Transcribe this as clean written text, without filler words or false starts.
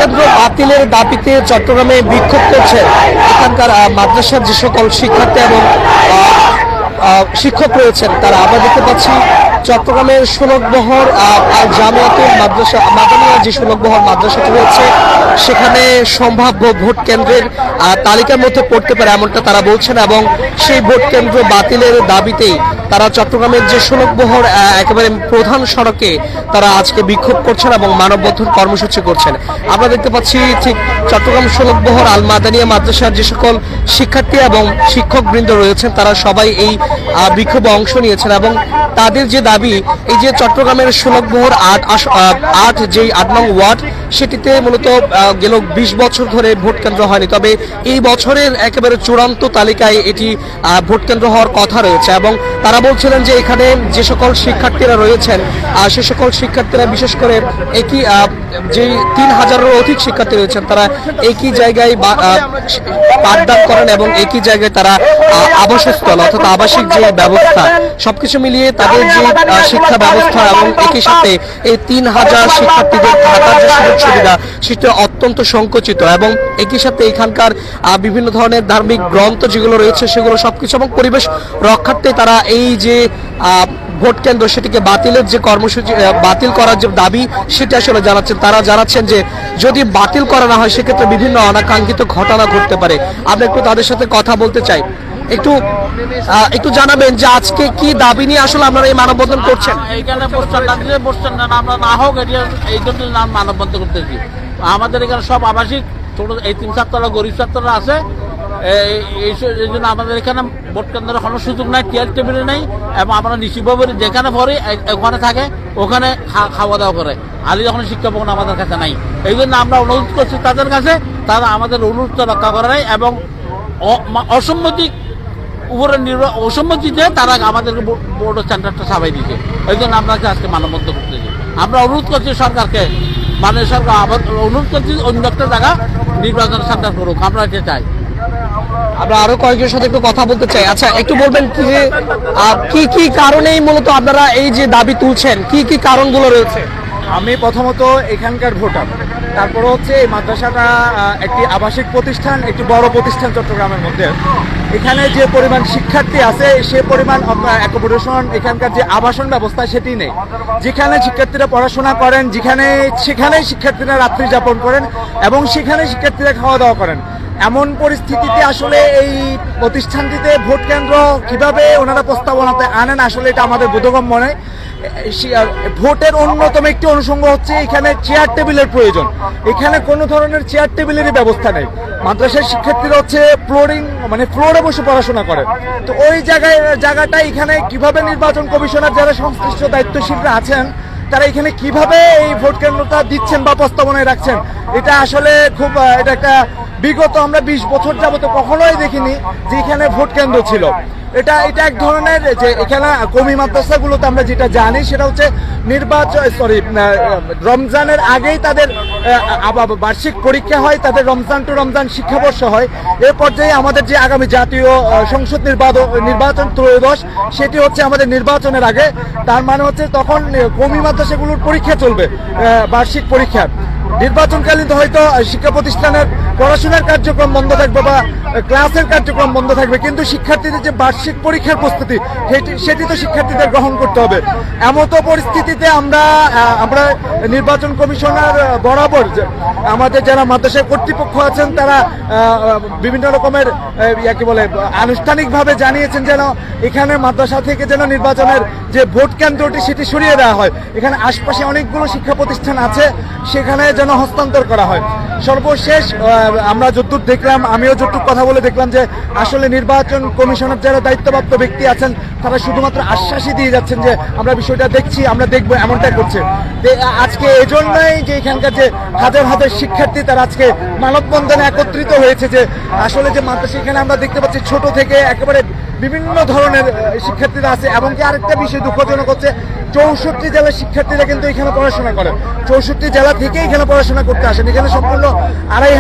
কেন্দ্র বাতিলের দাবিতে চট্টগ্রামে বিক্ষোভ করছে এখানকার মাদ্রাসার যে সকল শিক্ষার্থী এবং শিক্ষক রয়েছেন তারা। আমরা দেখতে পাচ্ছি চট্টগ্রামের ষোলকবহর আল জামিয়াতুল মাদ্রাসা মাদানিয়া যে ষোলকবহর মাদ্রাসাটি রয়েছে সেখানে সম্ভাব্য ভোট কেন্দ্রের তালিকার মধ্যে পড়তে পারে এমনটা তারা বলছেন, এবং সেই ভোট কেন্দ্র বাতিলের দাবিতেই তারা চট্টগ্রামের যে ষোলকবহর একেবারে প্রধান সড়কে তারা আজকে বিক্ষোভ করছেন এবং মানববন্ধন কর্মসূচি করছেন। আমরা দেখতে পাচ্ছি ঠিক চট্টগ্রাম ষোলকবহর আল মাদানিয়া মাদ্রাসার যে সকল শিক্ষার্থী এবং শিক্ষকবৃন্দ রয়েছেন তারা সবাই এই বিক্ষোভে অংশ নিয়েছেন, এবং তাদের যে দাবি এই যে চট্টগ্রামের ষোলকবহর ৮ যেই ৮ নং ওয়ার্ড সেটিতে মূলত গেল ২০ বছর ধরে ভোট কেন্দ্র হয়নি, তবে এই বছরের একেবারে চূড়ান্ত তালিকায় এটি ভোট কেন্দ্র হওয়ার কথা রয়েছে। এবং তারা বলছিলেন যে এখানে যে সকল শিক্ষার্থীরা রয়েছেন সে সকল শিক্ষার্থীরা বিশেষ করে একই যে ৩,০০০-এরও অধিক শিক্ষার্থী রয়েছেন তারা একই জায়গায় পাঠদান করেন এবং একই জায়গায় তারা আবাসস্থল অর্থাৎ আবাসিক যে ব্যবস্থা সবকিছু মিলিয়ে তাদের যে শিক্ষা ব্যবস্থা এবং একই সাথে এই ৩,০০০ শিক্ষার্থীদের থাকার যে সুযোগ সুবিধা সেটা অত্যন্ত সংকুচিত, এবং একই সাথে এখানকার বিভিন্ন ধরনের ধার্মিক গ্রন্থ যেগুলো রয়েছে সেগুলো সবকিছু এবং পরিবেশ রক্ষার্থে তারা এই যে ভোট কেন্দ্র সেটিকে বাতিলের যে কর্মসূচি বাতিল করার যে দাবি সেটা আসলে জানাচ্ছেন। তারা জানাচ্ছেন যে যদি বাতিল করা না হয় সেক্ষেত্রে বিভিন্ন অনাকাঙ্ক্ষিত ঘটনা ঘটতে পারে। আমরা একটু তাদের সাথে কথা বলতে চাই। একটু জানাবেন যে আজকে কি দাবি নিয়ে আসলে আপনারা এই মানববন্ধন করছেন? এইখানে আমরা না হোক এই জন্য মানববন্ধন করতেছি। আমাদের এখানে সব আবাসিক ছোট এই ৩-৪ তলা গরিব ছাত্ররা আছে, এই জন্য আমাদের এখানে ভোট কেন্দ্রের কোনো সুযোগ নাই, চেয়ার টেবিলে নেই, এবং আমরা নিশ্চিতভাবে যেখানে পড়ি ওখানে থাকে, ওখানে খাওয়া দাওয়া করে। আলি যখন শিক্ষা ভবন আমাদের কাছে নাই, এই জন্য আমরা অনুরোধ করছি তাদের কাছে, তারা আমাদের অনুরোধটা রক্ষা করে নাই এবং অসম্মতিতে তারা আমাদেরকে বোর্ড সেন্টারটা সাবাই দিচ্ছে। ওই জন্য আমরা আজকে মানববন্ধন করতেছি। আমরা অনুরোধ করছি সরকারকে, মাননীয় সরকার অনুরোধ করছি অন্য একটা জায়গা নির্বাচন সেন্টার করুক, আমরা এটা চাই। আমরা আরো কয়েকজনের সাথে একটু কথা বলতে চাই। আচ্ছা, একটু বলবেন কি যে কি কারণেই মূলত আপনারা এই যে দাবি তুলছেন, কি কারণগুলো রয়েছে? আমি প্রথমত এখানকার ভোটার, তারপরে হচ্ছে এই মাদ্রাসাটা একটি আবাসিক প্রতিষ্ঠান, একটি বড় প্রতিষ্ঠান চট্টগ্রামের মধ্যে। এখানে যে পরিমাণ শিক্ষার্থী আছে সে পরিমাণ অ্যাকোমোডেশন, এখানকার যে আবাসন ব্যবস্থা সেটি নেই। যেখানে শিক্ষার্থীরা পড়াশোনা করেন সেখানেই শিক্ষার্থীরা রাত্রি যাপন করেন এবং সেখানে শিক্ষার্থীরা খাওয়া দাওয়া করেন। এমন পরিস্থিতিতে আসলে এই প্রতিষ্ঠানটিতে ভোট কেন্দ্র কিভাবে ওনারা প্রস্তাবনাতে আনেন আসলে এটা আমাদের বোধগম্য নয়। ভোটের অন্যতম একটি অনুষঙ্গ হচ্ছে এখানে চেয়ার টেবিলের প্রয়োজন। এখানে কোনো ধরনের চেয়ার টেবিলেরই ব্যবস্থা নেই। মাদ্রাসার শিক্ষার্থীরা হচ্ছে ফ্লোরে বসে পড়াশোনা করে। তো ওই জায়গাটা এখানে কিভাবে নির্বাচন কমিশনার যারা সংশ্লিষ্ট দায়িত্বশীলরা আছেন তারা এখানে কিভাবে এই ভোট কেন্দ্রটা দিচ্ছেন বা প্রস্তাবনায় রাখছেন, এটা আসলে এটা একটা বিগত আমরা ২০ বছর যাবত কখনোই দেখিনি যে এখানে ভোট কেন্দ্র ছিল। এটা এক ধরনের যে এখানে কমি মাদ্রাসাগুলোতে আমরা যেটা জানি সেটা হচ্ছে রমজানের আগেই তাদের বার্ষিক পরীক্ষা হয়, তাদের রমজান টু রমজান শিক্ষাবর্ষ হয়। এর পর্যায়ে আমাদের যে আগামী জাতীয় সংসদ নির্বাচন ত্রয়োদশ সেটি হচ্ছে আমাদের নির্বাচনের আগে। তার মানে হচ্ছে তখন কমি মাদ্রাসাগুলোর পরীক্ষা চলবে, বার্ষিক পরীক্ষা। নির্বাচনকালীন হয়তো শিক্ষা প্রতিষ্ঠানের পড়াশোনার কার্যক্রম বন্ধ থাকবে বা ক্লাসের কার্যক্রম বন্ধ থাকবে, কিন্তু শিক্ষার্থীদের যে বার্ষিক পরীক্ষার প্রস্তুতি সেটি তো শিক্ষার্থীদের গ্রহণ করতে হবে। এমতো পরিস্থিতিতে আমরা নির্বাচন কমিশনার বরাবর আমাদের যারা মাদ্রাসা কর্তৃপক্ষ আছেন তারা বিভিন্ন রকমের আনুষ্ঠানিকভাবে জানিয়েছেন যেন এখানে মাদ্রাসা থেকে যেন নির্বাচনের যে ভোট কেন্দ্রটি সেটি সরিয়ে দেওয়া হয়। এখানে আশপাশে অনেকগুলো শিক্ষা প্রতিষ্ঠান আছে, সেখানে যেন হস্তান্তর করা হয়। সর্বশেষ আমরা যতটুকু দেখলাম, আমিও যতটুকু কথা বলে দেখলাম যে আসলে নির্বাচন কমিশনের যারা দায়িত্বপ্রাপ্ত ব্যক্তি আছেন তারা শুধুমাত্র আশ্বাসই দিয়ে যাচ্ছেন যে আমরা বিষয়টা দেখছি, আমরা দেখবো, এমনটাই করছে। আজকে এজন্যই যে এখানকার যে হাজার হাজার শিক্ষার্থী তারা আজকে মানববন্ধনে একত্রিত হয়েছে যে আসলে যে মাদ্রাসা এখানে আমরা দেখতে পাচ্ছি ছোট থেকে একেবারে বিভিন্ন ধরনের শিক্ষার্থীরা আছে। এবং কি আরেকটা বিষয় দুঃখজনক হচ্ছে ৬৪ জেলার শিক্ষার্থীরা কিন্তু এখানে পড়াশোনা করে, ৬৪ জেলা থেকে এখানে পড়াশোনা করতে আসেন। এখানে সম্পূর্ণ ২,৫০০